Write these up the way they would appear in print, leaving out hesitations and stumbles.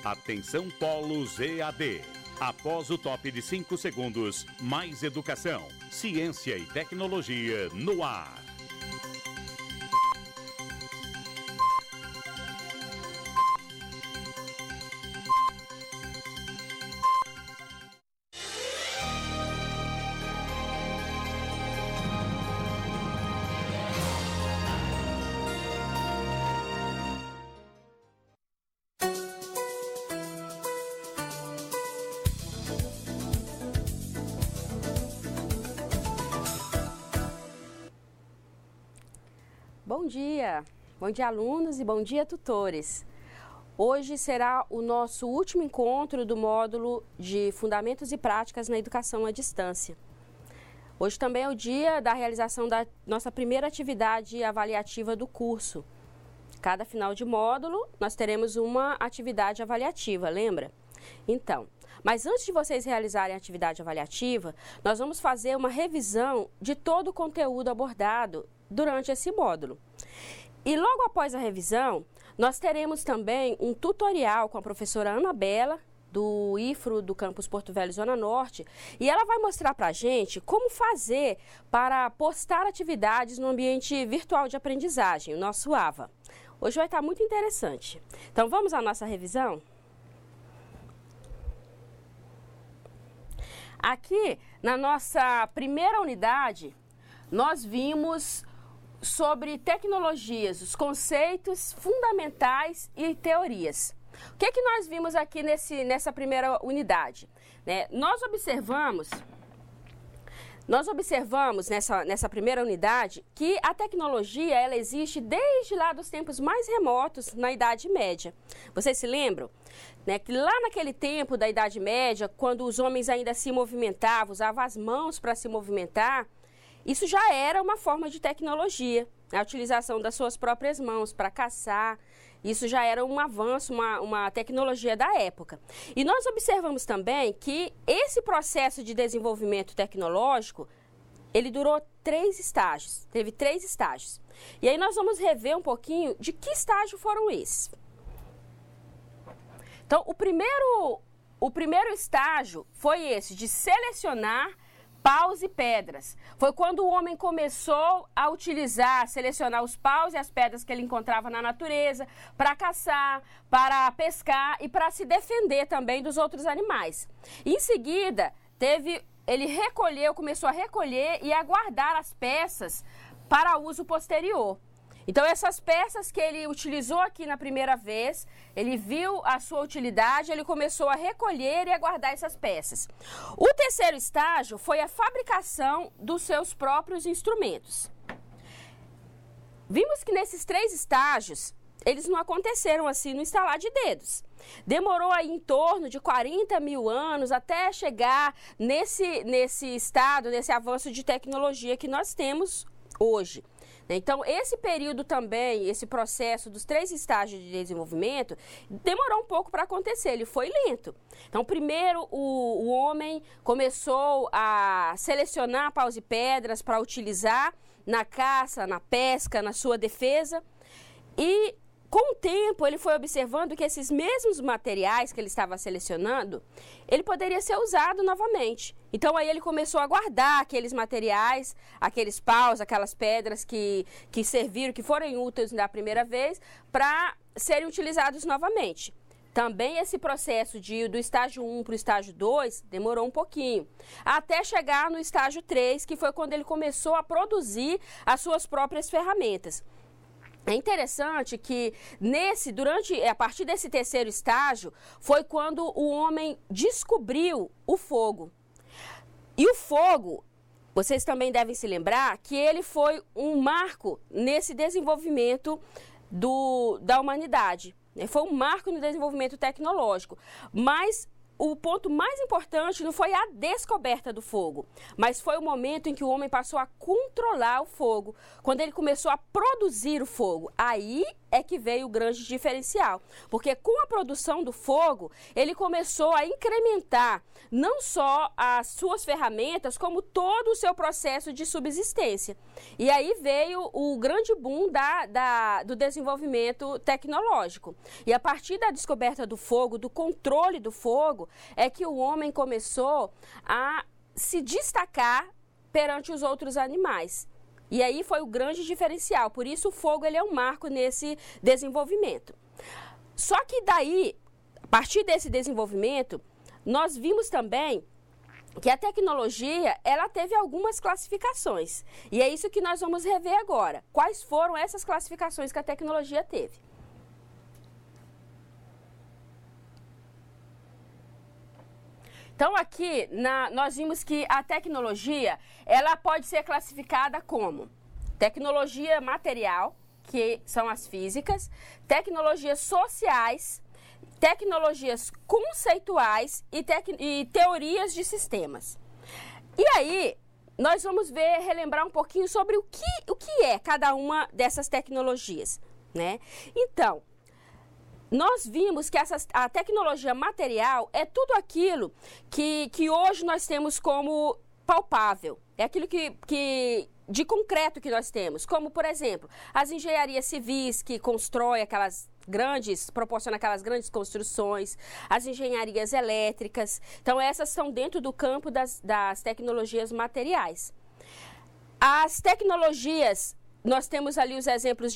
Atenção Polos EAD. Após o top de 5 segundos, mais educação, ciência e tecnologia no ar. Bom dia alunos e bom dia tutores. Hoje será o nosso último encontro do módulo de Fundamentos e Práticas na Educação à Distância. Hoje também é o dia da realização da nossa primeira atividade avaliativa do curso. Cada final de módulo nós teremos uma atividade avaliativa, lembra? Então, mas antes de vocês realizarem a atividade avaliativa, nós vamos fazer uma revisão de todo o conteúdo abordado durante esse módulo. E logo após a revisão, nós teremos também um tutorial com a professora Anabela, do IFRO do Campus Porto Velho, Zona Norte, e ela vai mostrar para a gente como fazer para postar atividades no ambiente virtual de aprendizagem, o nosso AVA. Hoje vai estar muito interessante. Então, vamos à nossa revisão? Aqui, na nossa primeira unidade, nós vimos sobre tecnologias, os conceitos fundamentais e teorias. O que nós vimos aqui nessa primeira unidade? Nós observamos nessa primeira unidade que a tecnologia ela existe desde lá dos tempos mais remotos na Idade Média. Vocês se lembram? Que lá naquele tempo da Idade Média, quando os homens ainda se movimentavam, usavam as mãos para se movimentar, isso já era uma forma de tecnologia, a utilização das suas próprias mãos para caçar. Isso já era um avanço, uma tecnologia da época. E nós observamos também que esse processo de desenvolvimento tecnológico, ele durou 3 estágios, teve 3 estágios. E aí nós vamos rever um pouquinho de que estágio foram esses. Então, o primeiro estágio foi esse, de selecionar paus e pedras. Foi quando o homem começou a selecionar os paus e as pedras que ele encontrava na natureza para caçar, para pescar e para se defender também dos outros animais. Em seguida, ele começou a recolher e a guardar as peças para uso posterior. Então, essas peças que ele utilizou aqui na primeira vez, ele viu a sua utilidade, ele começou a recolher e a guardar essas peças. O terceiro estágio foi a fabricação dos seus próprios instrumentos. Vimos que nesses 3 estágios, eles não aconteceram assim no estalar de dedos. Demorou aí em torno de 40 mil anos até chegar nesse estado, nesse avanço de tecnologia que nós temos hoje. Então, esse período também, esse processo dos 3 estágios de desenvolvimento, demorou um pouco para acontecer, ele foi lento. Então, primeiro, o homem começou a selecionar paus e pedras para utilizar na caça, na pesca, na sua defesa. E, com o tempo, ele foi observando que esses mesmos materiais que ele estava selecionando, ele poderia ser usado novamente. Então, aí ele começou a guardar aqueles materiais, aqueles paus, aquelas pedras que serviram, que foram úteis da primeira vez, para serem utilizados novamente. Também esse processo do estágio 1 para o estágio 2 demorou um pouquinho, até chegar no estágio 3, que foi quando ele começou a produzir as suas próprias ferramentas. É interessante que a partir desse terceiro estágio, foi quando o homem descobriu o fogo. E o fogo, vocês também devem se lembrar que ele foi um marco nesse desenvolvimento da humanidade. Foi um marco no desenvolvimento tecnológico. Mas o ponto mais importante não foi a descoberta do fogo, mas foi o momento em que o homem passou a controlar o fogo, quando ele começou a produzir o fogo. Aí é que veio o grande diferencial, porque com a produção do fogo, ele começou a incrementar não só as suas ferramentas, como todo o seu processo de subsistência. E aí veio o grande boom do desenvolvimento tecnológico. E a partir da descoberta do fogo, do controle do fogo, é que o homem começou a se destacar perante os outros animais. E aí foi o grande diferencial, por isso o fogo ele é um marco nesse desenvolvimento. Só que daí, a partir desse desenvolvimento, nós vimos também que a tecnologia, ela teve algumas classificações. E é isso que nós vamos rever agora. Quais foram essas classificações que a tecnologia teve? Então, aqui, nós vimos que a tecnologia, ela pode ser classificada como tecnologia material, que são as físicas, tecnologias sociais, tecnologias conceituais e teorias de sistemas. E aí, nós vamos relembrar um pouquinho sobre o que é cada uma dessas tecnologias, né? Então, nós vimos que a tecnologia material é tudo aquilo que hoje nós temos como palpável. É aquilo de concreto que nós temos. Como, por exemplo, as engenharias civis que proporcionam aquelas grandes construções, as engenharias elétricas. Então, essas são dentro do campo das tecnologias materiais. As tecnologias... Nós temos ali os exemplos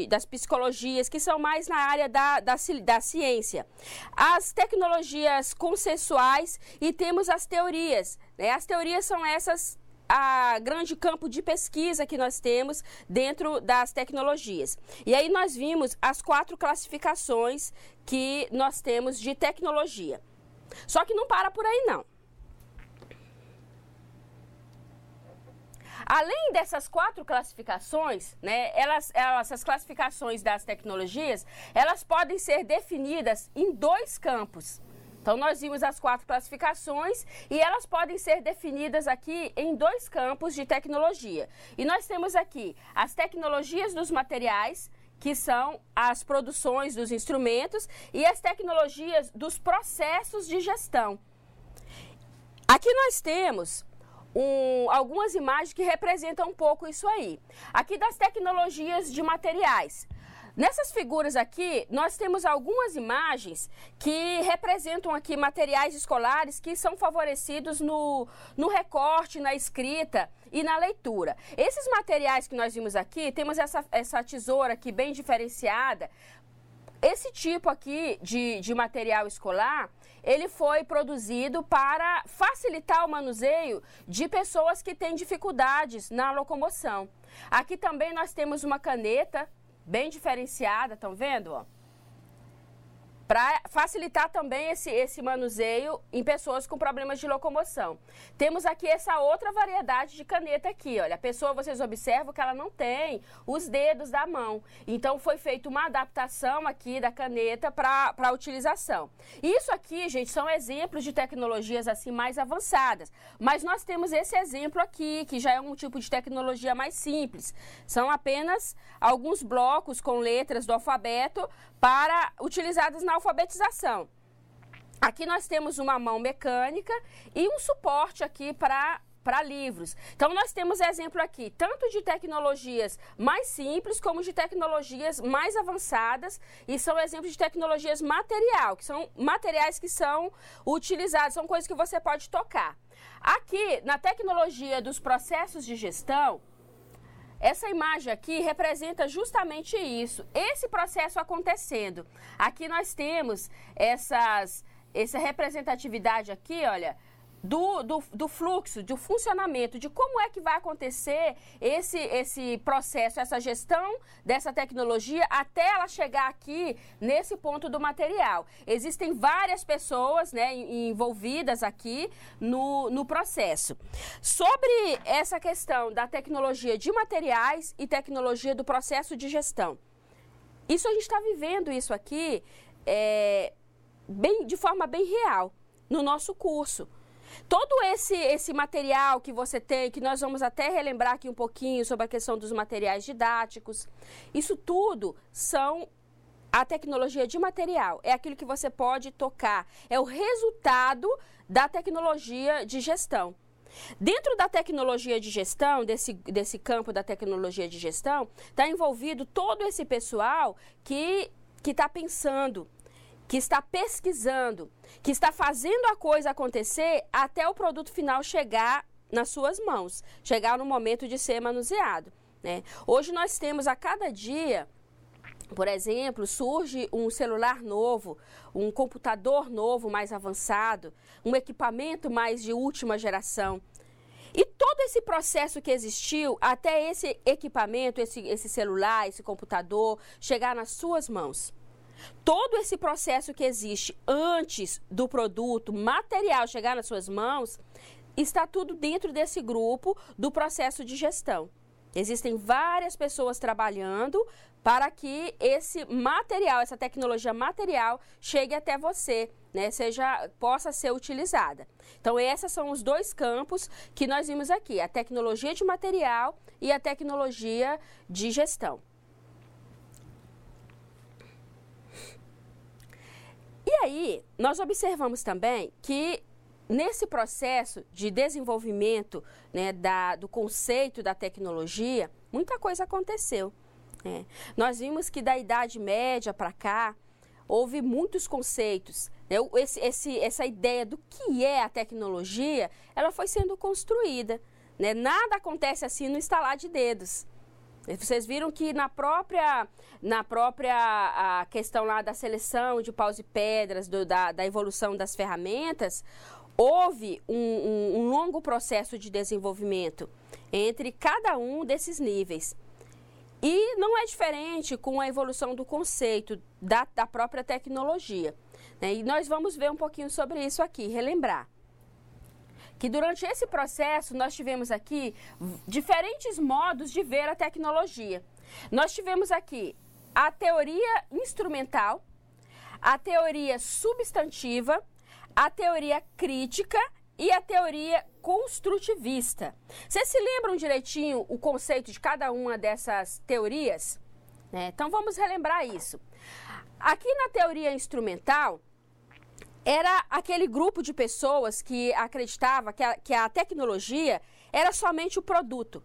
das psicologias, que são mais na área da ciência. As tecnologias consensuais e temos as teorias, né? As teorias são a grande campo de pesquisa que nós temos dentro das tecnologias. E aí nós vimos as 4 classificações que nós temos de tecnologia. Só que não para por aí, não. Além dessas 4 classificações, né, essas classificações das tecnologias, elas podem ser definidas em 2 campos. Então, nós vimos as 4 classificações e elas podem ser definidas aqui em 2 campos de tecnologia. E nós temos aqui as tecnologias dos materiais, que são as produções dos instrumentos, e as tecnologias dos processos de gestão. Aqui nós temos algumas imagens que representam um pouco isso aí. Aqui das tecnologias de materiais. Nessas figuras aqui, nós temos algumas imagens que representam aqui materiais escolares que são favorecidos no recorte, na escrita e na leitura. Esses materiais que nós vimos aqui, temos essa tesoura aqui bem diferenciada. Esse tipo aqui de material escolar, ele foi produzido para facilitar o manuseio de pessoas que têm dificuldades na locomoção. Aqui também nós temos uma caneta bem diferenciada, estão vendo? Ó? Para facilitar também esse manuseio em pessoas com problemas de locomoção. Temos aqui essa outra variedade de caneta aqui, olha. A pessoa, vocês observam que ela não tem os dedos da mão. Então, foi feita uma adaptação aqui da caneta para a utilização. Isso aqui, gente, são exemplos de tecnologias assim mais avançadas. Mas nós temos esse exemplo aqui, que já é um tipo de tecnologia mais simples. São apenas alguns blocos com letras do alfabeto utilizadas na alfabetização. Aqui nós temos uma mão mecânica e um suporte aqui para livros. Então, nós temos exemplo aqui, tanto de tecnologias mais simples, como de tecnologias mais avançadas, e são exemplos de tecnologias material, que são materiais que são utilizados, são coisas que você pode tocar. Aqui, na tecnologia dos processos de gestão, essa imagem aqui representa justamente isso, esse processo acontecendo. Aqui nós temos essa representatividade aqui, olha, do fluxo, do funcionamento, de como é que vai acontecer esse processo, essa gestão dessa tecnologia até ela chegar aqui nesse ponto do material. Existem várias pessoas, né, envolvidas aqui no processo. Sobre essa questão da tecnologia de materiais e tecnologia do processo de gestão. Isso a gente está vivendo isso aqui de forma bem real. no nosso curso. Todo esse material que você tem, que nós vamos até relembrar aqui um pouquinho sobre a questão dos materiais didáticos, isso tudo são a tecnologia de material, é aquilo que você pode tocar, é o resultado da tecnologia de gestão. Dentro da tecnologia de gestão, desse campo da tecnologia de gestão, está envolvido todo esse pessoal que está pensando, que está pesquisando, que está fazendo a coisa acontecer até o produto final chegar nas suas mãos, chegar no momento de ser manuseado, né? Hoje nós temos a cada dia, por exemplo, surge um celular novo, um computador novo mais avançado, um equipamento mais de última geração. E todo esse processo que existiu até esse equipamento, esse celular, esse computador chegar nas suas mãos. Todo esse processo que existe antes do produto material chegar nas suas mãos, está tudo dentro desse grupo do processo de gestão. Existem várias pessoas trabalhando para que esse material, essa tecnologia material, chegue até você, né, possa ser utilizada. Então, esses são os dois campos que nós vimos aqui, a tecnologia de material e a tecnologia de gestão. E aí, nós observamos também que nesse processo de desenvolvimento, né, do conceito da tecnologia, muita coisa aconteceu. Né? Nós vimos que da Idade Média para cá, houve muitos conceitos. Né? Essa ideia do que é a tecnologia, ela foi sendo construída. Né? Nada acontece assim no estalar de dedos. Vocês viram que na própria a questão lá da seleção de paus e pedras, da evolução das ferramentas, houve um longo processo de desenvolvimento entre cada um desses níveis. E não é diferente com a evolução do conceito da própria tecnologia. Né? E nós vamos ver um pouquinho sobre isso aqui, relembrar. Que durante esse processo nós tivemos aqui diferentes modos de ver a tecnologia. Nós tivemos aqui a teoria instrumental, a teoria substantiva, a teoria crítica e a teoria construtivista. Vocês se lembram direitinho o conceito de cada uma dessas teorias? Então vamos relembrar isso. Aqui na teoria instrumental, era aquele grupo de pessoas que acreditava que a tecnologia era somente o produto,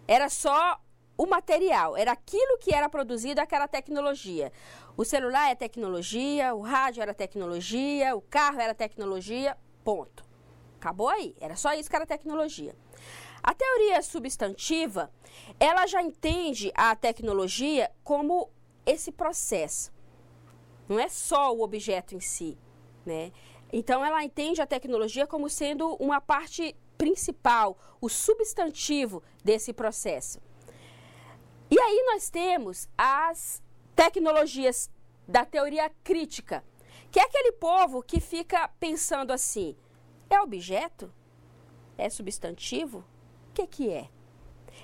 era só o material, era aquilo que era produzido aquela tecnologia. O celular é tecnologia, o rádio era tecnologia, o carro era tecnologia, ponto. Acabou aí, era só isso que era tecnologia. A teoria substantiva, ela já entende a tecnologia como esse processo, não é só o objeto em si. Né? Então, ela entende a tecnologia como sendo uma parte principal, o substantivo desse processo. E aí nós temos as tecnologias da teoria crítica, que é aquele povo que fica pensando assim, é objeto? É substantivo? O que é?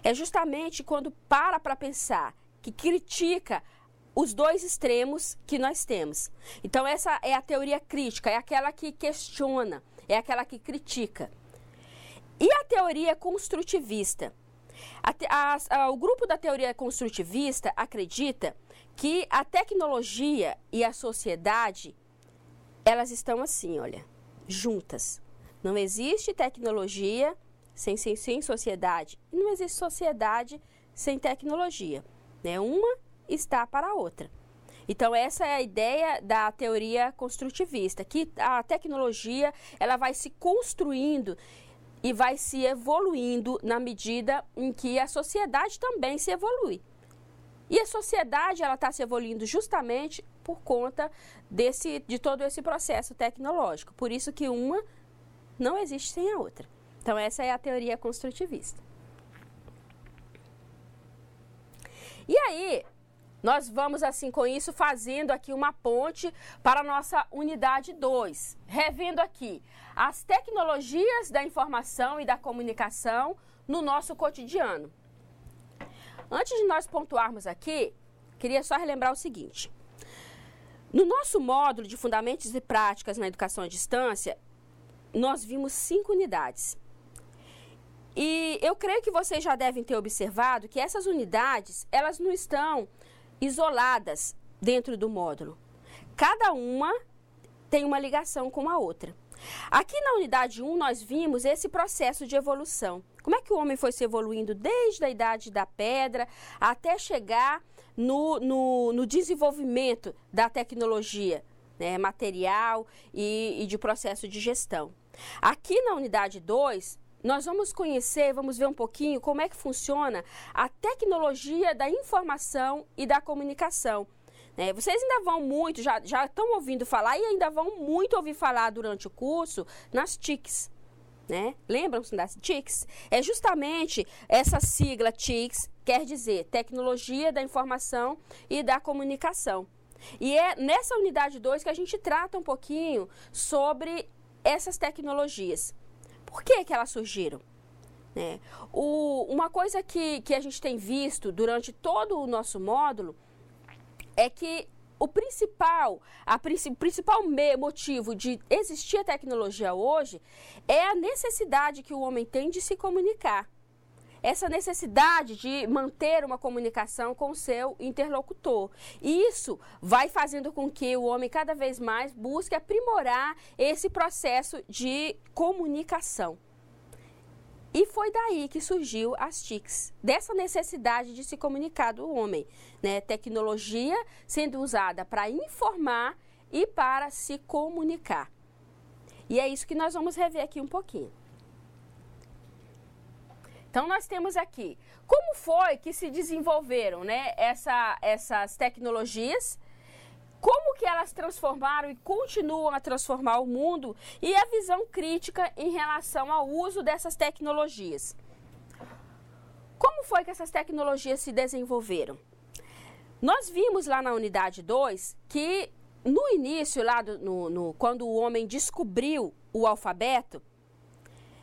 É justamente quando para pensar, que critica os dois extremos que nós temos. Então, essa é a teoria crítica, é aquela que questiona, é aquela que critica. E a teoria construtivista? O grupo da teoria construtivista acredita que a tecnologia e a sociedade, elas estão assim, olha, juntas. Não existe tecnologia sem sociedade. E não existe sociedade sem tecnologia. Né? Uma está para a outra. Então, essa é a ideia da teoria construtivista, que a tecnologia ela vai se construindo e vai se evoluindo na medida em que a sociedade também se evolui. E a sociedade ela está se evoluindo justamente por conta de todo esse processo tecnológico. Por isso que uma não existe sem a outra. Então, essa é a teoria construtivista. E aí, nós vamos, assim, com isso, fazendo aqui uma ponte para a nossa unidade 2. Revendo aqui as tecnologias da informação e da comunicação no nosso cotidiano. Antes de nós pontuarmos aqui, queria só relembrar o seguinte. No nosso módulo de Fundamentos e Práticas na Educação à Distância, nós vimos 5 unidades. E eu creio que vocês já devem ter observado que essas unidades, elas não estão isoladas dentro do módulo. Cada uma tem uma ligação com a outra. Aqui na unidade 1, nós vimos esse processo de evolução. Como é que o homem foi se evoluindo desde a idade da pedra até chegar no desenvolvimento da tecnologia, né, material e de processo de gestão. Aqui na unidade 2, nós vamos conhecer, vamos ver um pouquinho como é que funciona a tecnologia da informação e da comunicação. Vocês ainda vão muito, já estão ouvindo falar e ainda vão muito ouvir falar durante o curso nas TICs. Lembram-se das TICs? É justamente essa sigla TICs, quer dizer Tecnologia da Informação e da Comunicação. E é nessa unidade 2 que a gente trata um pouquinho sobre essas tecnologias. Por que elas surgiram? Uma coisa que a gente tem visto durante todo o nosso módulo é que o principal motivo de existir a tecnologia hoje é a necessidade que o homem tem de se comunicar. Essa necessidade de manter uma comunicação com o seu interlocutor. E isso vai fazendo com que o homem cada vez mais busque aprimorar esse processo de comunicação. E foi daí que surgiu as TICs, dessa necessidade de se comunicar do homem. Tecnologia sendo usada para informar e para se comunicar. E é isso que nós vamos rever aqui um pouquinho. Então, nós temos aqui, como foi que se desenvolveram essas tecnologias, como que elas transformaram e continuam a transformar o mundo e a visão crítica em relação ao uso dessas tecnologias. Como foi que essas tecnologias se desenvolveram? Nós vimos lá na unidade 2 que no início, quando o homem descobriu o alfabeto,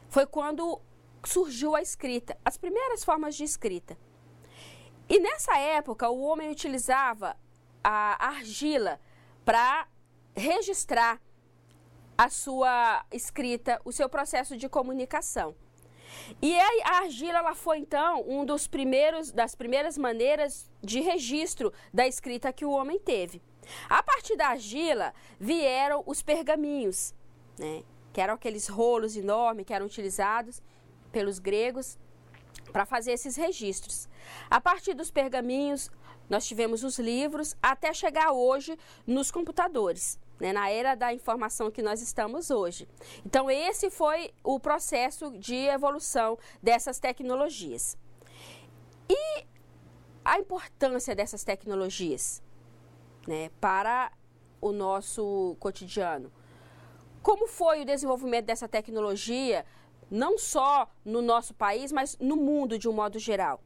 foi quando surgiu a escrita, as primeiras formas de escrita. E nessa época o homem utilizava a argila para registrar a sua escrita, o seu processo de comunicação. E a argila ela foi então das primeiras maneiras de registro da escrita que o homem teve. A partir da argila vieram os pergaminhos, que eram aqueles rolos enormes que eram utilizados pelos gregos para fazer esses registros. A partir dos pergaminhos, nós tivemos os livros, até chegar hoje nos computadores, na era da informação que nós estamos hoje. Então, esse foi o processo de evolução dessas tecnologias. E a importância dessas tecnologias, para o nosso cotidiano. Como foi o desenvolvimento dessa tecnologia, não só no nosso país, mas no mundo de um modo geral?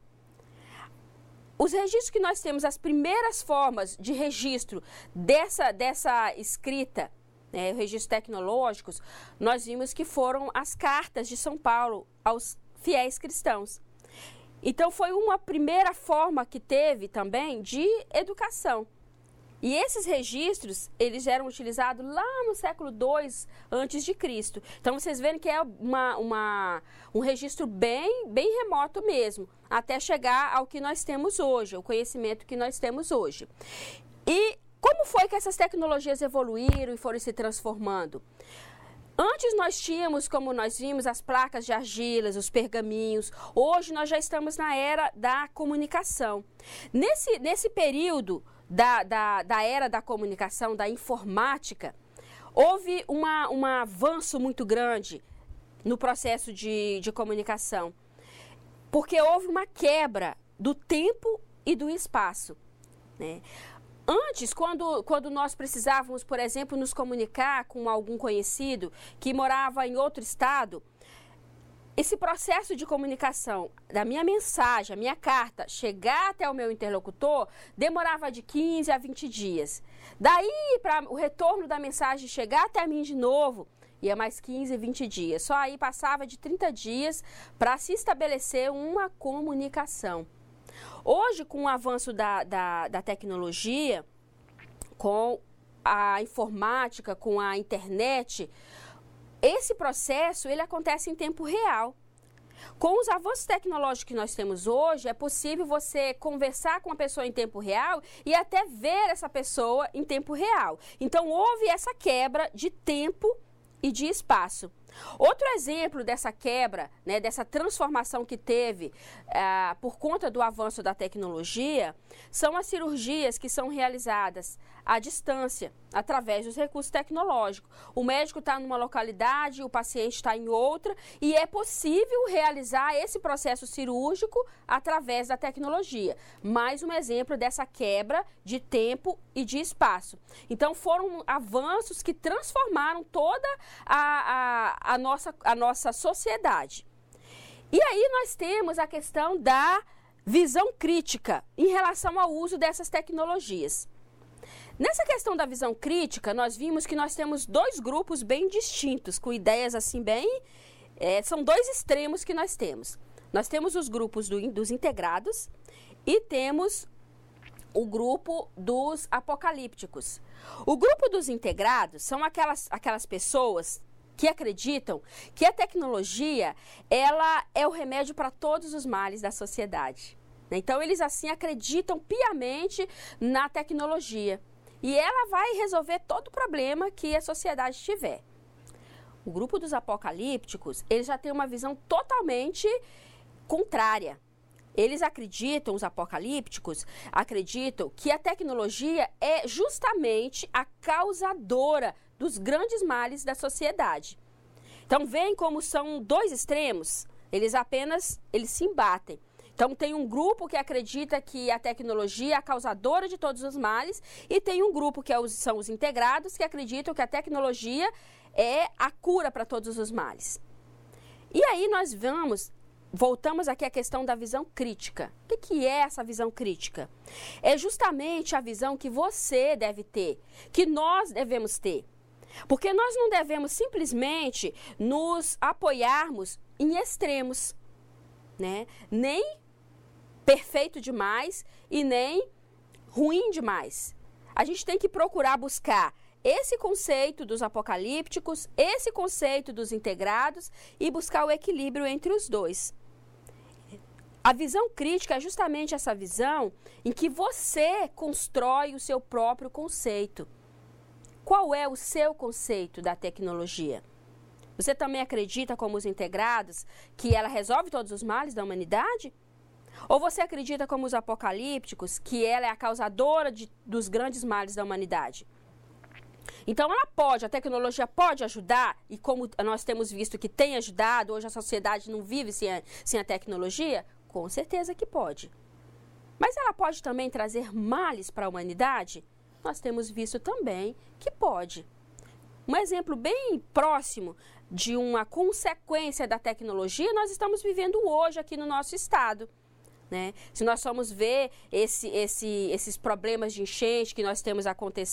Os registros que nós temos, as primeiras formas de registro dessa escrita, registros tecnológicos, nós vimos que foram as cartas de São Paulo aos fiéis cristãos. Então, foi uma primeira forma que teve também de educação. E esses registros, eles eram utilizados lá no século II a.C. Então, vocês veem que é um registro bem remoto mesmo, até chegar ao que nós temos hoje, o conhecimento que nós temos hoje. E como foi que essas tecnologias evoluíram e foram se transformando? Antes nós tínhamos, como nós vimos, as placas de argilas, os pergaminhos. Hoje nós já estamos na era da comunicação. Nesse período da era da comunicação, da informática, houve um avanço muito grande no processo de comunicação, porque houve uma quebra do tempo e do espaço. Antes, quando nós precisávamos, por exemplo, nos comunicar com algum conhecido que morava em outro estado, esse processo de comunicação, da minha mensagem, a minha carta, chegar até o meu interlocutor, demorava de 15 a 20 dias. Daí, para o retorno da mensagem chegar até mim de novo, ia mais 15, 20 dias. Só aí passava de 30 dias para se estabelecer uma comunicação. Hoje, com o avanço da tecnologia, com a informática, com a internet, esse processo ele acontece em tempo real. Com os avanços tecnológicos que nós temos hoje, é possível você conversar com uma pessoa em tempo real e até ver essa pessoa em tempo real. Então, houve essa quebra de tempo e de espaço. Outro exemplo dessa quebra, né, dessa transformação que teve por conta do avanço da tecnologia, são as cirurgias que são realizadas à distância, através dos recursos tecnológicos. O médico está numa localidade, o paciente está em outra, e é possível realizar esse processo cirúrgico através da tecnologia. Mais um exemplo dessa quebra de tempo e de espaço. Então, foram avanços que transformaram toda a nossa sociedade. E aí nós temos a questão da visão crítica em relação ao uso dessas tecnologias. Nessa questão da visão crítica, nós vimos que nós temos dois grupos bem distintos, com ideias assim bem... são dois extremos que nós temos. Nós temos os grupos dos integrados e temos o grupo dos apocalípticos. O grupo dos integrados são aquelas pessoas que acreditam que a tecnologia ela é o remédio para todos os males da sociedade. Então, eles assim acreditam piamente na tecnologia. E ela vai resolver todo o problema que a sociedade tiver. O grupo dos apocalípticos, eles já tem uma visão totalmente contrária. Eles acreditam, os apocalípticos, acreditam que a tecnologia é justamente a causadora dos grandes males da sociedade. Então, veem como são dois extremos, eles se embatem. Então, tem um grupo que acredita que a tecnologia é a causadora de todos os males e tem um grupo que são os integrados que acreditam que a tecnologia é a cura para todos os males. E aí nós voltamos aqui à questão da visão crítica. O que é essa visão crítica? É justamente a visão que você deve ter, que nós devemos ter. Porque nós não devemos simplesmente nos apoiarmos em extremos, né? Nem perfeito demais e nem ruim demais. A gente tem que procurar buscar esse conceito dos apocalípticos, esse conceito dos integrados e buscar o equilíbrio entre os dois. A visão crítica é justamente essa visão em que você constrói o seu próprio conceito. Qual é o seu conceito da tecnologia? Você também acredita, como os integrados, que ela resolve todos os males da humanidade? Ou você acredita, como os apocalípticos, que ela é a causadora dos grandes males da humanidade? Então, a tecnologia pode ajudar, e como nós temos visto que tem ajudado, hoje a sociedade não vive sem a tecnologia, com certeza que pode. Mas ela pode também trazer males para a humanidade? Nós temos visto também que pode. Um exemplo bem próximo de uma consequência da tecnologia, nós estamos vivendo hoje aqui no nosso estado. Né? Se nós formos ver esses problemas de enchente que nós temos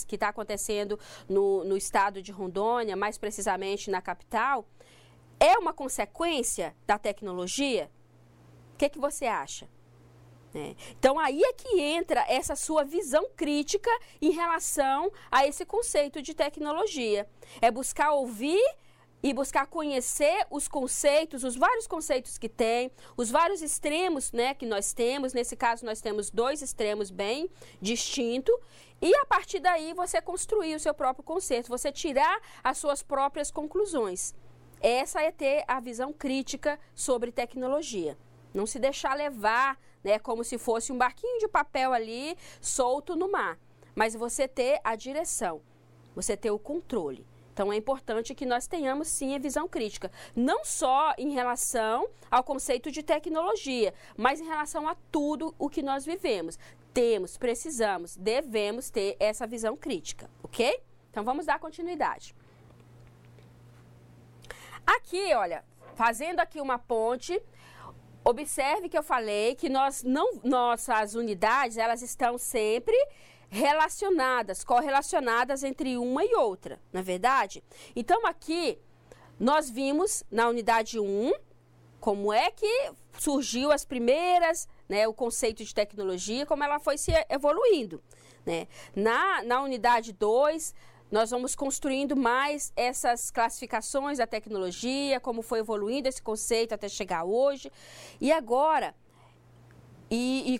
que está acontecendo no estado de Rondônia, mais precisamente na capital, é uma consequência da tecnologia? O que você acha? Então, aí é que entra essa sua visão crítica em relação a esse conceito de tecnologia. É buscar ouvir e buscar conhecer os conceitos, os vários conceitos que tem, os vários extremos, né, que nós temos. Nesse caso, nós temos dois extremos bem distintos. E, a partir daí, você construir o seu próprio conceito, você tirar as suas próprias conclusões. Essa é ter a visão crítica sobre tecnologia. Não se deixar levar, né, como se fosse um barquinho de papel ali, solto no mar. Mas você ter a direção, você ter o controle. Então, é importante que nós tenhamos, sim, a visão crítica. Não só em relação ao conceito de tecnologia, mas em relação a tudo o que nós vivemos. Precisamos, devemos ter essa visão crítica, ok? Então, vamos dar continuidade. Aqui, olha, fazendo aqui uma ponte, observe que eu falei que nossas unidades, elas estão sempre correlacionadas entre uma e outra, não é verdade? Então, aqui, nós vimos na unidade 1, como é que surgiu as primeiras, né, o conceito de tecnologia, como ela foi se evoluindo. né? Na unidade 2, nós vamos construindo mais essas classificações da tecnologia, como foi evoluindo esse conceito até chegar hoje. E agora,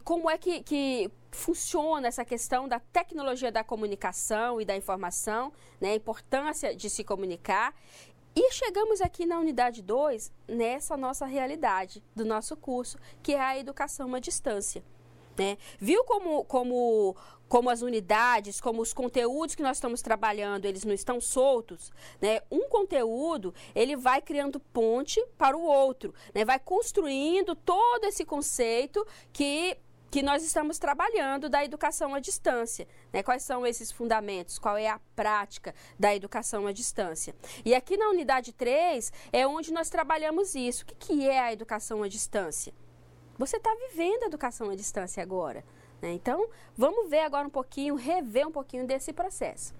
como é que funciona essa questão da tecnologia da comunicação e da informação, né? A importância de se comunicar. E chegamos aqui na unidade 2, nessa nossa realidade do nosso curso, que é a educação à distância, né? Viu como as unidades, como os conteúdos que nós estamos trabalhando, eles não estão soltos, né? Um conteúdo, ele vai criando ponte para o outro, né? Vai construindo todo esse conceito que nós estamos trabalhando da educação à distância, né? Quais são esses fundamentos? Qual é a prática da educação à distância? E aqui na unidade 3 é onde nós trabalhamos isso. O que é a educação à distância? Você está vivendo a educação à distância agora, né? Então, vamos ver agora rever um pouquinho desse processo.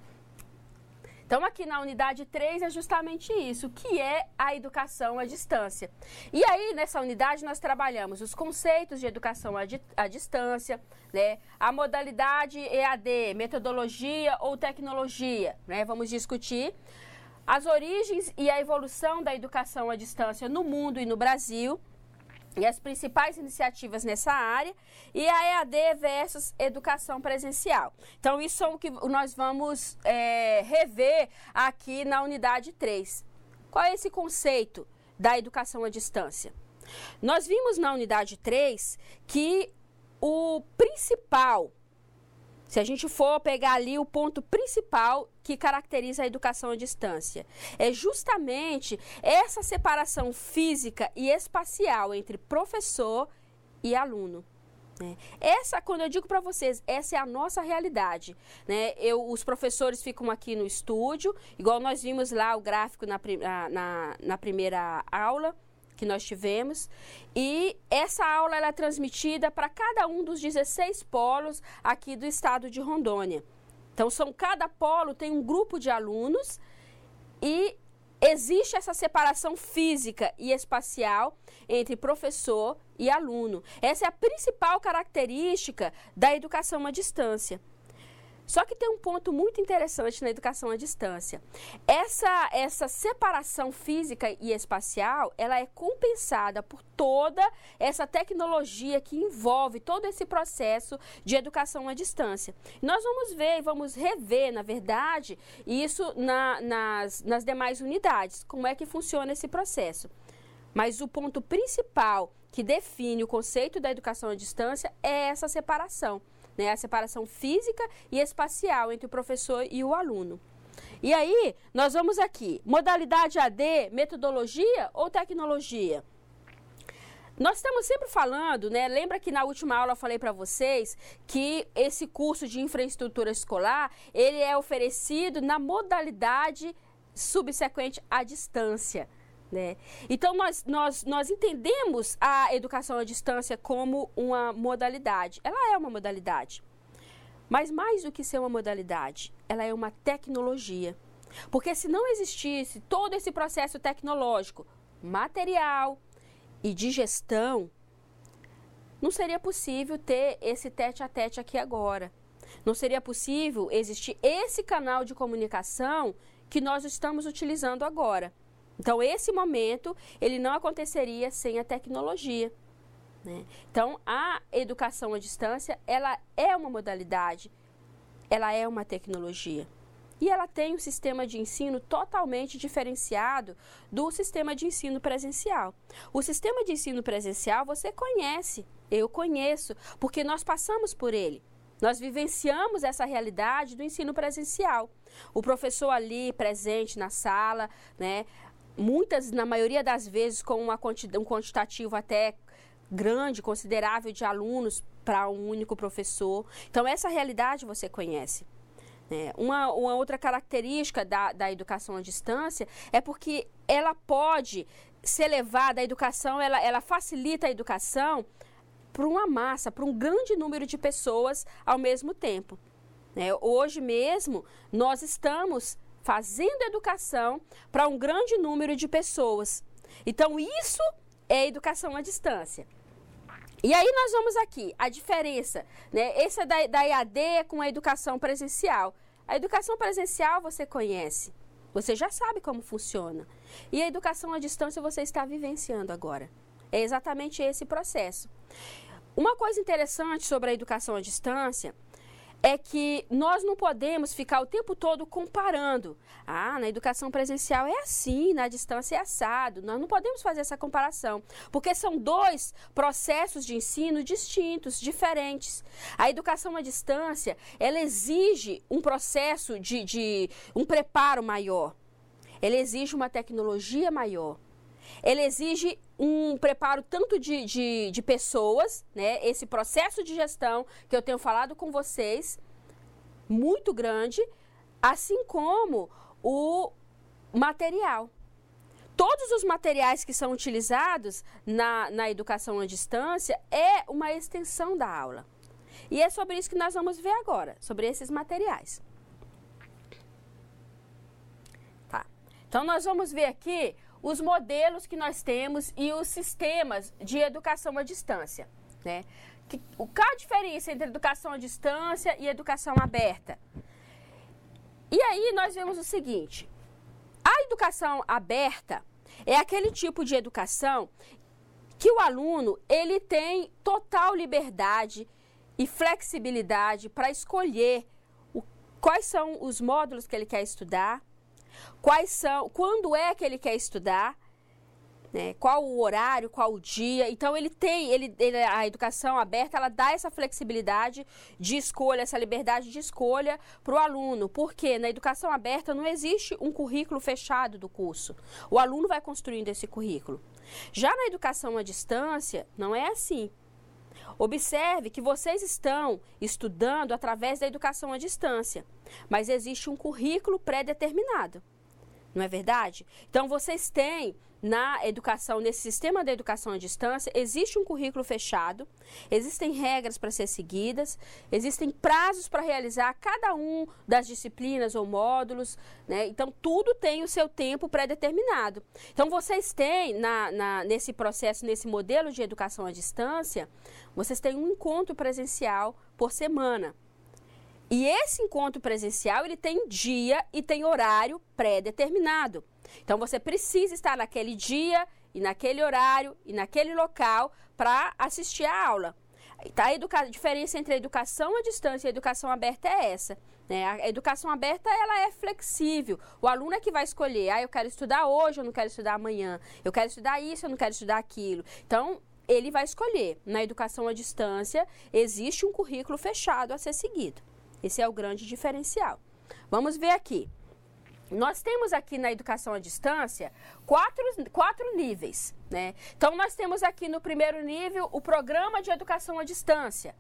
Então, aqui na unidade 3 é justamente isso, o que é a educação à distância. E aí, nessa unidade, nós trabalhamos os conceitos de educação à distância, né? A modalidade EAD, metodologia ou tecnologia, né? Vamos discutir as origens e a evolução da educação à distância no mundo e no Brasil, e as principais iniciativas nessa área, e a EAD versus educação presencial. Então, isso é o que nós vamos rever aqui na unidade 3. Qual é esse conceito da educação à distância? Nós vimos na unidade 3 que o principal, se a gente for pegar ali o ponto principal que caracteriza a educação à distância, é justamente essa separação física e espacial entre professor e aluno, né? Quando eu digo para vocês, essa é a nossa realidade, né? Os professores ficam aqui no estúdio, igual nós vimos lá o gráfico na primeira aula que nós tivemos, e essa aula ela é transmitida para cada um dos 16 polos aqui do estado de Rondônia. Então, cada polo tem um grupo de alunos e existe essa separação física e espacial entre professor e aluno. Essa é a principal característica da educação à distância. Só que tem um ponto muito interessante na educação à distância. Essa separação física e espacial, ela é compensada por toda essa tecnologia que envolve todo esse processo de educação à distância. Nós vamos ver e vamos rever, na verdade, isso nas demais unidades, como é que funciona esse processo. Mas o ponto principal que define o conceito da educação à distância é essa separação, né? A separação física e espacial entre o professor e o aluno. E aí, nós vamos aqui, modalidade AD, metodologia ou tecnologia? Nós estamos sempre falando, né? Lembra que na última aula eu falei para vocês que esse curso de infraestrutura escolar, ele é oferecido na modalidade subsequente à distância, né? Então, nós entendemos a educação à distância como uma modalidade. Ela é uma modalidade. Mas mais do que ser uma modalidade, ela é uma tecnologia. Porque se não existisse todo esse processo tecnológico, material e de gestão, não seria possível ter esse tete-a-tete aqui agora. Não seria possível existir esse canal de comunicação que nós estamos utilizando agora. Então, esse momento, ele não aconteceria sem a tecnologia, né? Então, a educação à distância, ela é uma modalidade, ela é uma tecnologia. E ela tem um sistema de ensino totalmente diferenciado do sistema de ensino presencial. O sistema de ensino presencial você conhece, eu conheço, porque nós passamos por ele. Nós vivenciamos essa realidade do ensino presencial. O professor ali presente na sala, né? Na maioria das vezes, com um quantitativo até grande, considerável de alunos para um único professor. Então, essa realidade você conhece, né? Uma outra característica da educação à distância é porque ela pode ser levada, a educação, ela facilita a educação para uma massa, para um grande número de pessoas ao mesmo tempo, né? Hoje mesmo, nós estamos fazendo educação para um grande número de pessoas. Então, isso é educação à distância. E aí nós vamos aqui, a diferença, né? Essa da EAD com a educação presencial. A educação presencial você conhece, você já sabe como funciona. E a educação à distância você está vivenciando agora. É exatamente esse processo. Uma coisa interessante sobre a educação à distância é que nós não podemos ficar o tempo todo comparando. Ah, na educação presencial é assim, na distância é assado. Nós não podemos fazer essa comparação, porque são dois processos de ensino distintos, diferentes. A educação à distância, ela exige um processo de um preparo maior. Ela exige uma tecnologia maior. Ele exige um preparo tanto de pessoas, né? Esse processo de gestão que eu tenho falado com vocês, muito grande, assim como o material. Todos os materiais que são utilizados na educação à distância é uma extensão da aula. E é sobre isso que nós vamos ver agora, sobre esses materiais. Tá. Então, nós vamos ver aqui os modelos que nós temos e os sistemas de educação à distância, né? Qual a diferença entre educação à distância e educação aberta? E aí nós vemos o seguinte, a educação aberta é aquele tipo de educação que o aluno, ele tem total liberdade e flexibilidade para escolher quais são os módulos que ele quer estudar, quando é que ele quer estudar, né? Qual o horário, qual o dia. Então, a educação aberta, ela dá essa flexibilidade de escolha, essa liberdade de escolha para o aluno. Porque na educação aberta não existe um currículo fechado do curso. O aluno vai construindo esse currículo. Já na educação à distância, não é assim. Observe que vocês estão estudando através da educação à distância, mas existe um currículo pré-determinado, não é verdade? Então, vocês têm na educação, nesse sistema da educação à distância, existe um currículo fechado, existem regras para ser seguidas, existem prazos para realizar cada um das disciplinas ou módulos, né? Então, tudo tem o seu tempo pré-determinado. Então, vocês têm, nesse processo, nesse modelo de educação à distância, vocês têm um encontro presencial por semana. E esse encontro presencial, ele tem dia e tem horário pré-determinado. Então, você precisa estar naquele dia e naquele horário e naquele local para assistir a aula. Tá? A diferença entre a educação à distância e a educação aberta é essa, né? A educação aberta, ela é flexível. O aluno é que vai escolher, eu quero estudar hoje, eu não quero estudar amanhã. Eu quero estudar isso, eu não quero estudar aquilo. Então, ele vai escolher. Na educação à distância, existe um currículo fechado a ser seguido. Esse é o grande diferencial. Vamos ver aqui. Nós temos aqui na educação à distância quatro níveis, né? Então, nós temos aqui no primeiro nível o programa de educação à distância.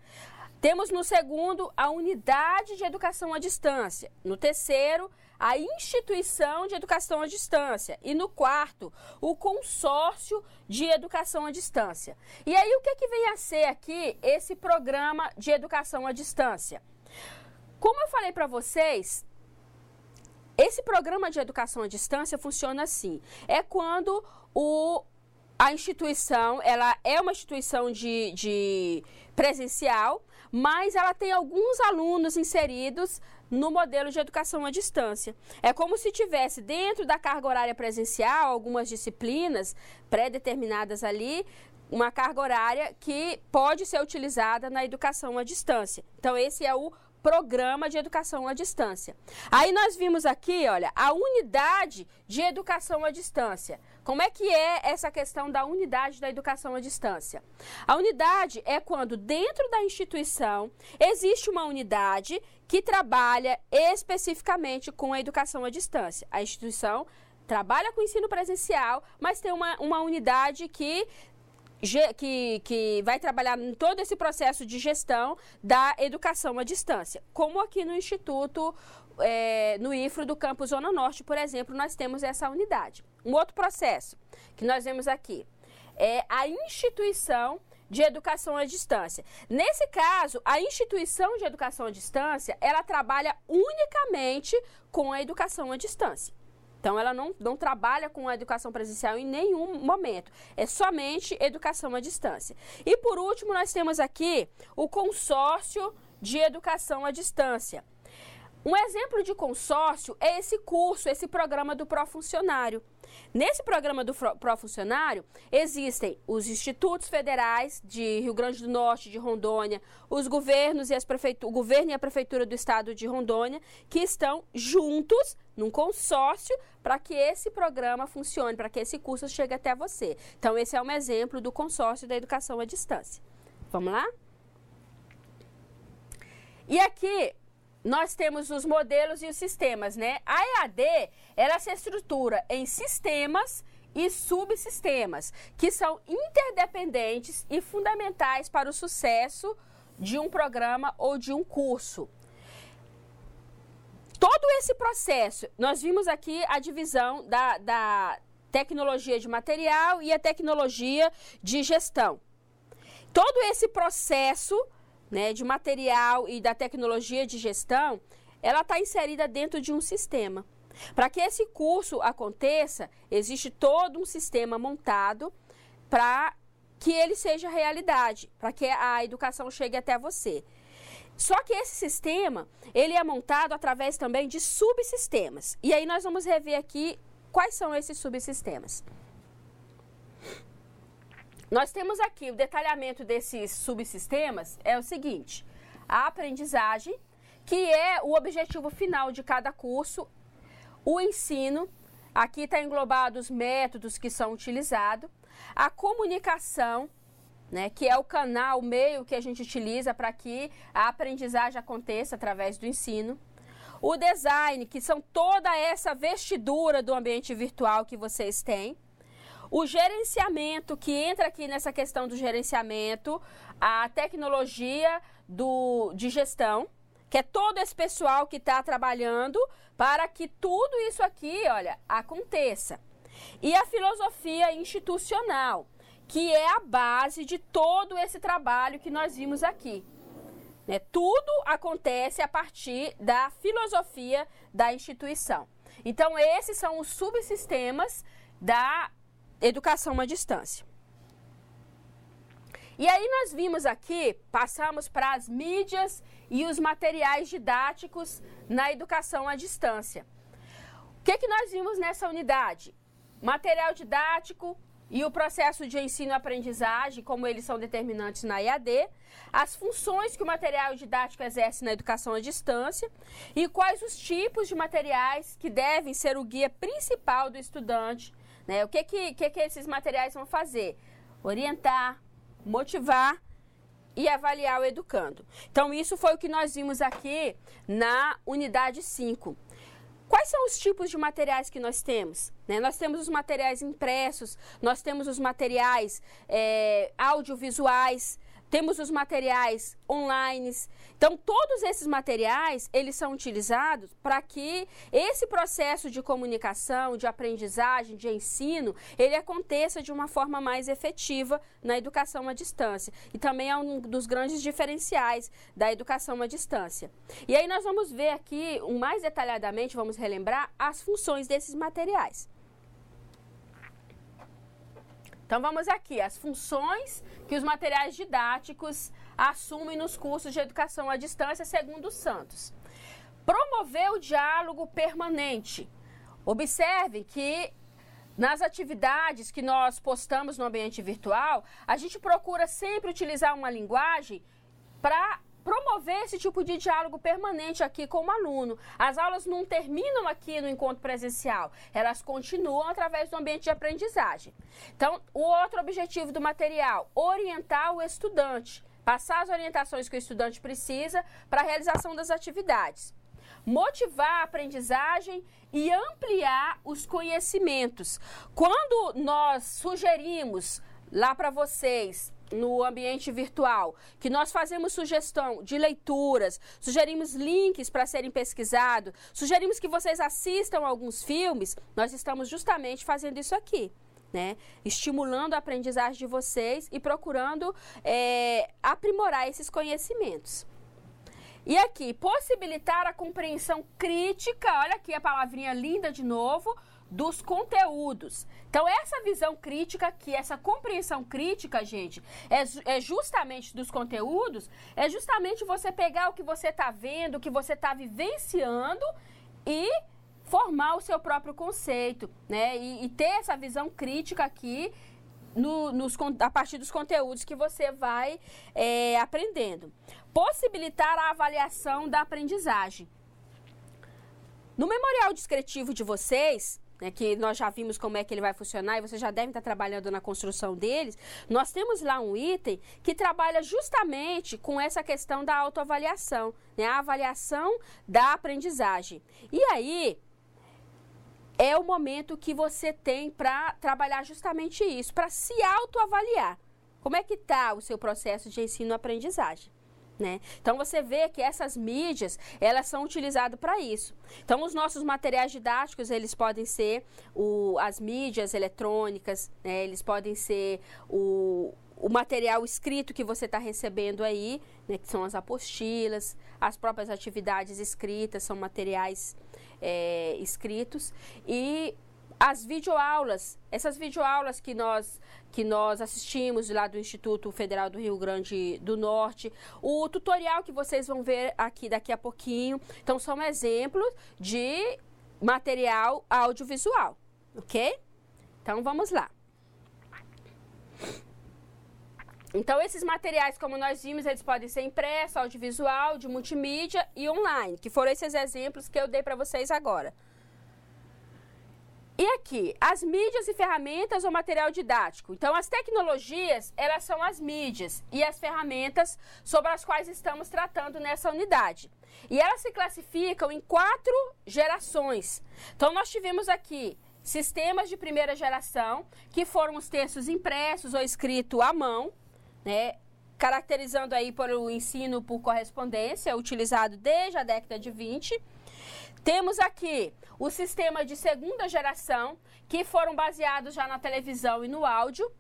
Temos no segundo a unidade de educação à distância. No terceiro, a instituição de educação à distância. E no quarto, o consórcio de educação à distância. E aí, o que vem a ser aqui esse programa de educação à distância? Como eu falei para vocês, esse programa de educação à distância funciona assim. É quando a instituição, ela é uma instituição de presencial, mas ela tem alguns alunos inseridos no modelo de educação à distância. É como se tivesse dentro da carga horária presencial, algumas disciplinas pré-determinadas ali, uma carga horária que pode ser utilizada na educação à distância. Então, esse é o programa de educação à distância. Aí nós vimos aqui, olha, a unidade de educação à distância. Como é que é essa questão da unidade da educação à distância? A unidade é quando dentro da instituição existe uma unidade que trabalha especificamente com a educação à distância. A instituição trabalha com ensino presencial, mas tem uma unidade que vai trabalhar em todo esse processo de gestão da educação à distância. Como aqui no Instituto, no IFRO do Campus Zona Norte, por exemplo, nós temos essa unidade. Um outro processo que nós vemos aqui é a instituição de educação à distância. Nesse caso, a instituição de educação à distância, ela trabalha unicamente com a educação à distância. Então, ela não trabalha com a educação presencial em nenhum momento. É somente educação à distância. E, por último, nós temos aqui o consórcio de educação à distância. Um exemplo de consórcio é esse curso, esse programa do Profuncionário. Nesse programa do Profuncionário, existem os institutos federais de Rio Grande do Norte, de Rondônia, os governos e o governo e a prefeitura do estado de Rondônia, que estão juntos num consórcio para que esse programa funcione, para que esse curso chegue até você. Então, esse é um exemplo do consórcio da educação à distância. Vamos lá? E aqui nós temos os modelos e os sistemas, né? A EAD, ela se estrutura em sistemas e subsistemas, que são interdependentes e fundamentais para o sucesso de um programa ou de um curso. Todo esse processo, nós vimos aqui a divisão da tecnologia de material e a tecnologia de gestão. Todo esse processo, né, de material e da tecnologia de gestão, ela está inserida dentro de um sistema. Para que esse curso aconteça, existe todo um sistema montado para que ele seja realidade, para que a educação chegue até você. Só que esse sistema, ele é montado através também de subsistemas. E aí nós vamos rever aqui quais são esses subsistemas. Nós temos aqui o detalhamento desses subsistemas, é o seguinte: a aprendizagem, que é o objetivo final de cada curso, o ensino, aqui está englobado os métodos que são utilizados, a comunicação, né, que é o canal, o meio que a gente utiliza para que a aprendizagem aconteça através do ensino, o design, que são toda essa vestidura do ambiente virtual que vocês têm, o gerenciamento, que entra aqui nessa questão do gerenciamento, a tecnologia de gestão, que é todo esse pessoal que está trabalhando para que tudo isso aqui, olha, aconteça. E a filosofia institucional, que é a base de todo esse trabalho que nós vimos aqui. Né? Tudo acontece a partir da filosofia da instituição. Então, esses são os subsistemas da educação à distância. E aí nós vimos aqui, passamos para as mídias e os materiais didáticos na educação à distância. O que nós vimos nessa unidade? Material didático e o processo de ensino e aprendizagem, como eles são determinantes na EAD, as funções que o material didático exerce na educação à distância e quais os tipos de materiais que devem ser o guia principal do estudante. Né? O que esses materiais vão fazer? Orientar, motivar e avaliar o educando. Então, isso foi o que nós vimos aqui na unidade 5. Quais são os tipos de materiais que nós temos? Né? Nós temos os materiais impressos, nós temos os materiais audiovisuais, temos os materiais online. Então, todos esses materiais, eles são utilizados para que esse processo de comunicação, de aprendizagem, de ensino, ele aconteça de uma forma mais efetiva na educação à distância. E também é um dos grandes diferenciais da educação à distância. E aí nós vamos ver aqui, mais detalhadamente, vamos relembrar as funções desses materiais. Então, vamos aqui, as funções que os materiais didáticos assumem nos cursos de educação à distância, segundo o Santos. Promover o diálogo permanente. Observem que nas atividades que nós postamos no ambiente virtual, a gente procura sempre utilizar uma linguagem para promover esse tipo de diálogo permanente aqui com o aluno. As aulas não terminam aqui no encontro presencial, elas continuam através do ambiente de aprendizagem. Então, o outro objetivo do material, orientar o estudante, passar as orientações que o estudante precisa para a realização das atividades. Motivar a aprendizagem e ampliar os conhecimentos. Quando nós sugerimos lá para vocês, no ambiente virtual, que nós fazemos sugestão de leituras, sugerimos links para serem pesquisados, sugerimos que vocês assistam alguns filmes, nós estamos justamente fazendo isso aqui, né? Estimulando a aprendizagem de vocês e procurando aprimorar esses conhecimentos. E aqui, possibilitar a compreensão crítica, olha aqui a palavrinha linda de novo, dos conteúdos. Então, essa visão crítica aqui, essa compreensão crítica, gente, é justamente dos conteúdos, é justamente você pegar o que você está vendo, o que você está vivenciando e formar o seu próprio conceito, né? E ter essa visão crítica aqui a partir dos conteúdos que você vai aprendendo. Possibilitar a avaliação da aprendizagem. No memorial descritivo de vocês, né, que nós já vimos como é que ele vai funcionar e vocês já devem estar trabalhando na construção deles, nós temos lá um item que trabalha justamente com essa questão da autoavaliação, né, a avaliação da aprendizagem. E aí, é o momento que você tem para trabalhar justamente isso, para se autoavaliar. Como é que está o seu processo de ensino-aprendizagem? Né? Então, você vê que essas mídias, elas são utilizadas para isso. Então, os nossos materiais didáticos, eles podem ser as mídias eletrônicas, né? Eles podem ser o material escrito que você está recebendo aí, né? Que são as apostilas, as próprias atividades escritas, são materiais escritos. E as videoaulas, essas videoaulas que nós assistimos lá do Instituto Federal do Rio Grande do Norte, o tutorial que vocês vão ver aqui daqui a pouquinho, então são exemplos de material audiovisual, ok? Então vamos lá. Então esses materiais, como nós vimos, eles podem ser impresso, audiovisual, de multimídia e online, que foram esses exemplos que eu dei para vocês agora. E aqui, as mídias e ferramentas ou material didático. Então, as tecnologias, elas são as mídias e as ferramentas sobre as quais estamos tratando nessa unidade. E elas se classificam em 4 gerações. Então, nós tivemos aqui sistemas de primeira geração, que foram os textos impressos ou escritos à mão, né, caracterizando aí por o ensino por correspondência, utilizado desde a década de 20. Temos aqui o sistema de segunda geração, que foram baseados já na televisão e no áudio.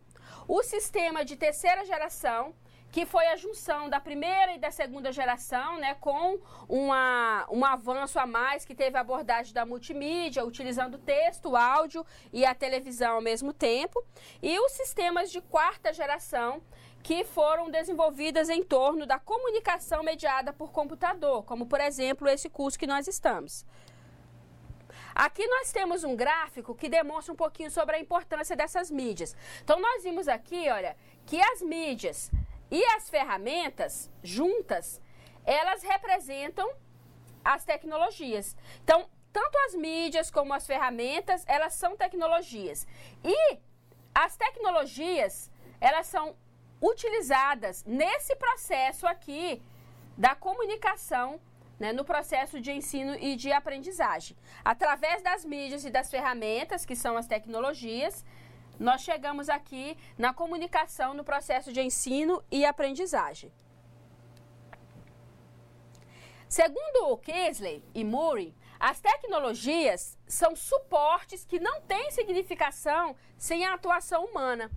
O sistema de terceira geração, que foi a junção da primeira e da segunda geração, né, com um avanço a mais, que teve a abordagem da multimídia, utilizando texto, áudio e a televisão ao mesmo tempo. E os sistemas de quarta geração, que foram desenvolvidas em torno da comunicação mediada por computador, como, por exemplo, esse curso que nós estamos. Aqui nós temos um gráfico que demonstra um pouquinho sobre a importância dessas mídias. Então, nós vimos aqui, olha, que as mídias e as ferramentas juntas, elas representam as tecnologias. Então, tanto as mídias como as ferramentas, elas são tecnologias. E as tecnologias, elas são utilizadas nesse processo aqui da comunicação, né, no processo de ensino e de aprendizagem. Através das mídias e das ferramentas, que são as tecnologias, nós chegamos aqui na comunicação no processo de ensino e aprendizagem. Segundo Kesley e Murray, as tecnologias são suportes que não têm significação sem a atuação humana.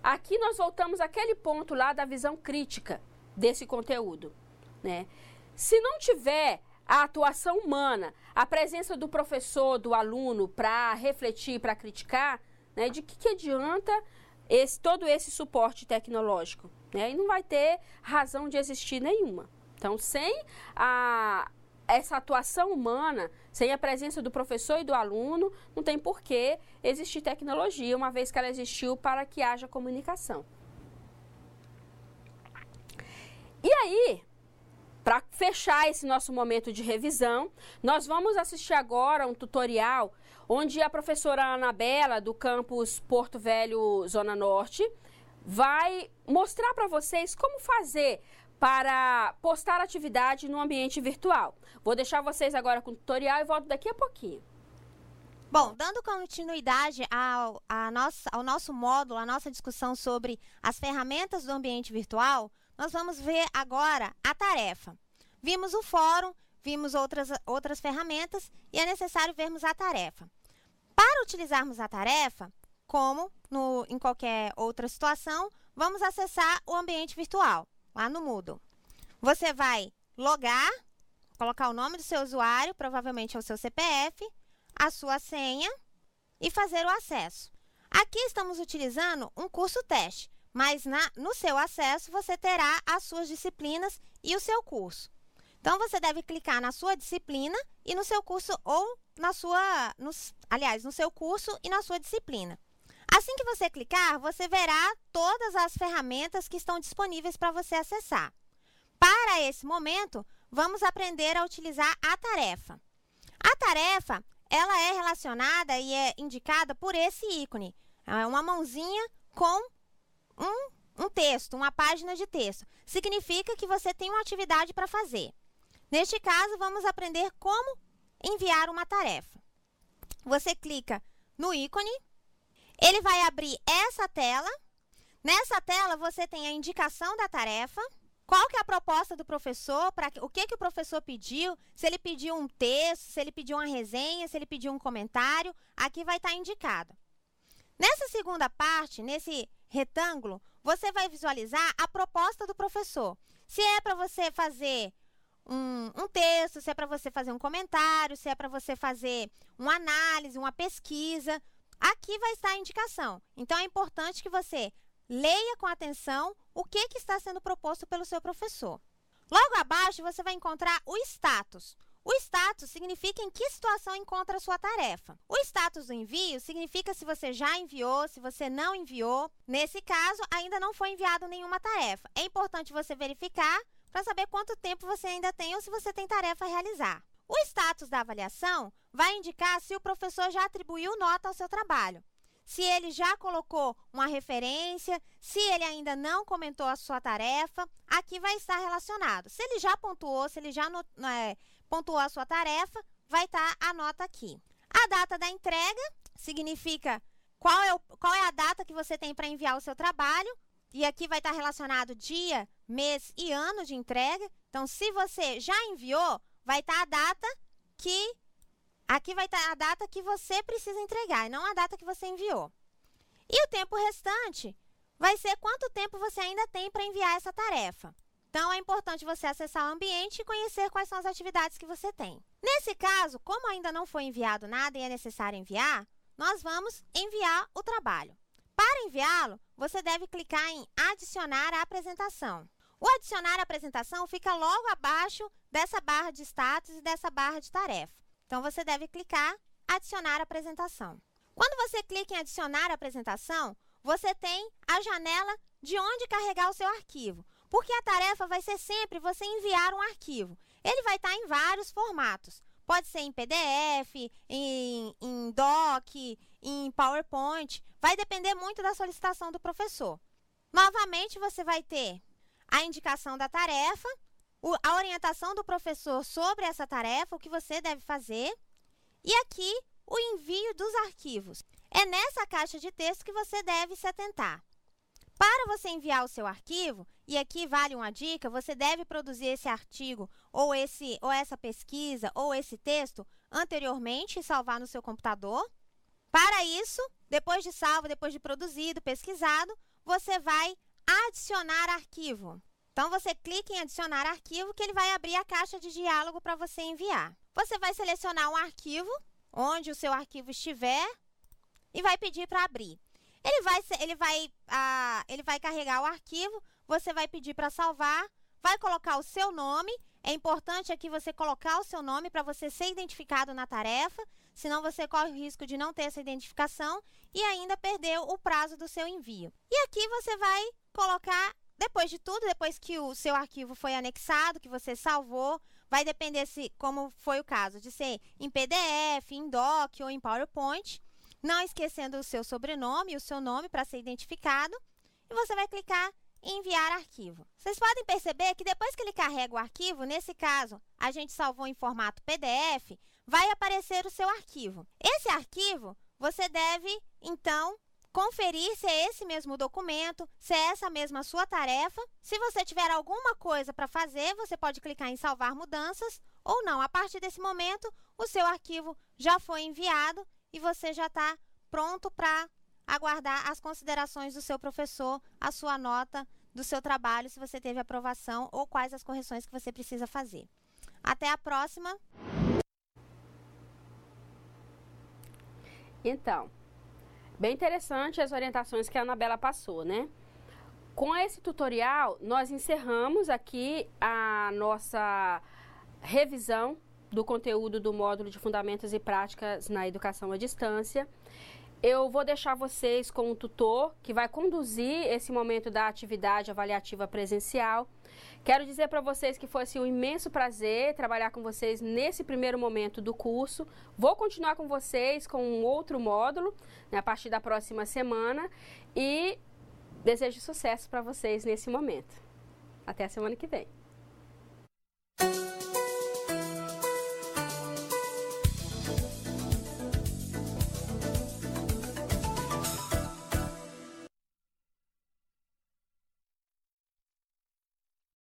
Aqui nós voltamos àquele ponto lá da visão crítica desse conteúdo, né? Se não tiver a atuação humana, a presença do professor, do aluno para refletir, para criticar, né, de que adianta todo esse suporte tecnológico, né? E não vai ter razão de existir nenhuma. Então, sem essa atuação humana, sem a presença do professor e do aluno, não tem por que existir tecnologia, uma vez que ela existiu para que haja comunicação. E aí, para fechar esse nosso momento de revisão, nós vamos assistir agora um tutorial onde a professora Anabela, do campus Porto Velho, Zona Norte, vai mostrar para vocês como fazer para postar atividade no ambiente virtual. Vou deixar vocês agora com o tutorial e volto daqui a pouquinho. Bom, dando continuidade ao nosso módulo, a nossa discussão sobre as ferramentas do ambiente virtual, nós vamos ver agora a tarefa. Vimos o fórum, vimos outras ferramentas e é necessário vermos a tarefa. Para utilizarmos a tarefa, como em qualquer outra situação, vamos acessar o ambiente virtual, lá no Moodle. Você vai logar, colocar o nome do seu usuário, provavelmente é o seu CPF, a sua senha e fazer o acesso. Aqui estamos utilizando um curso teste, mas no seu acesso você terá as suas disciplinas e o seu curso. Então, você deve clicar na sua disciplina e no seu curso, ou no seu curso e na sua disciplina. Assim que você clicar, você verá todas as ferramentas que estão disponíveis para você acessar. Para esse momento, vamos aprender a utilizar a tarefa. A tarefa, ela é relacionada e é indicada por esse ícone. É uma mãozinha com um texto, uma página de texto. Significa que você tem uma atividade para fazer. Neste caso, vamos aprender como enviar uma tarefa. Você clica no ícone, ele vai abrir essa tela. Nessa tela, você tem a indicação da tarefa, qual que é a proposta do professor, o que o professor pediu, se ele pediu um texto, se ele pediu uma resenha, se ele pediu um comentário, aqui vai estar indicado. Nessa segunda parte, nesse retângulo, você vai visualizar a proposta do professor. Se é para você fazer um texto, se é para você fazer um comentário, se é para você fazer uma análise, uma pesquisa, aqui vai estar a indicação. Então, é importante que você leia com atenção o que está sendo proposto pelo seu professor. Logo abaixo, você vai encontrar o status. O status significa em que situação encontra a sua tarefa. O status do envio significa se você já enviou, se você não enviou. Nesse caso, ainda não foi enviado nenhuma tarefa. É importante você verificar para saber quanto tempo você ainda tem ou se você tem tarefa a realizar. O status da avaliação vai indicar se o professor já atribuiu nota ao seu trabalho. Se ele já colocou uma referência, se ele ainda não comentou a sua tarefa, aqui vai estar relacionado. Se ele já pontuou, se ele já pontuou a sua tarefa, vai estar a nota aqui. A data da entrega significa qual é a data que você tem para enviar o seu trabalho. E aqui vai estar relacionado dia, mês e ano de entrega. Então, se você já enviou, vai estar a data que... Aqui vai estar a data que você precisa entregar, e não a data que você enviou. E o tempo restante vai ser quanto tempo você ainda tem para enviar essa tarefa. Então, é importante você acessar o ambiente e conhecer quais são as atividades que você tem. Nesse caso, como ainda não foi enviado nada e é necessário enviar, nós vamos enviar o trabalho. Para enviá-lo, você deve clicar em adicionar a apresentação. O adicionar a apresentação fica logo abaixo dessa barra de status e dessa barra de tarefa. Então, você deve clicar adicionar a apresentação. Quando você clica em adicionar a apresentação, você tem a janela de onde carregar o seu arquivo. Porque a tarefa vai ser sempre você enviar um arquivo. Ele vai estar em vários formatos. Pode ser em PDF, em Doc, em PowerPoint. Vai depender muito da solicitação do professor. Novamente, você vai ter a indicação da tarefa, a orientação do professor sobre essa tarefa, o que você deve fazer. E aqui, o envio dos arquivos. É nessa caixa de texto que você deve se atentar. Para você enviar o seu arquivo, e aqui vale uma dica, você deve produzir esse artigo, ou essa pesquisa, ou esse texto, anteriormente e salvar no seu computador. Para isso, depois de salvo, depois de produzido, pesquisado, você vai adicionar arquivo. Então, você clica em adicionar arquivo, que ele vai abrir a caixa de diálogo para você enviar. Você vai selecionar um arquivo, onde o seu arquivo estiver, e vai pedir para abrir. Ele vai carregar o arquivo, você vai pedir para salvar, vai colocar o seu nome. É importante aqui você colocar o seu nome para você ser identificado na tarefa, senão você corre o risco de não ter essa identificação e ainda perder o prazo do seu envio. E aqui você vai colocar, depois de tudo, depois que o seu arquivo foi anexado, que você salvou, vai depender como foi o caso, de ser em PDF, em Doc ou em PowerPoint. Não esquecendo o seu sobrenome e o seu nome para ser identificado. E você vai clicar em enviar arquivo. Vocês podem perceber que depois que ele carrega o arquivo, nesse caso, a gente salvou em formato PDF, vai aparecer o seu arquivo. Esse arquivo, você deve, então, conferir se é esse mesmo documento, se é essa mesma sua tarefa. Se você tiver alguma coisa para fazer, você pode clicar em salvar mudanças ou não. A partir desse momento, o seu arquivo já foi enviado e você já está pronto para aguardar as considerações do seu professor, a sua nota do seu trabalho, se você teve aprovação ou quais as correções que você precisa fazer. Até a próxima! Então, bem interessante as orientações que a Anabela passou, né? Com esse tutorial, nós encerramos aqui a nossa revisão do conteúdo do módulo de Fundamentos e Práticas na Educação à Distância. Eu vou deixar vocês com um tutor que vai conduzir esse momento da atividade avaliativa presencial. Quero dizer para vocês que foi um imenso prazer trabalhar com vocês nesse primeiro momento do curso. Vou continuar com vocês com um outro módulo, né, a partir da próxima semana, e desejo sucesso para vocês nesse momento. Até a semana que vem.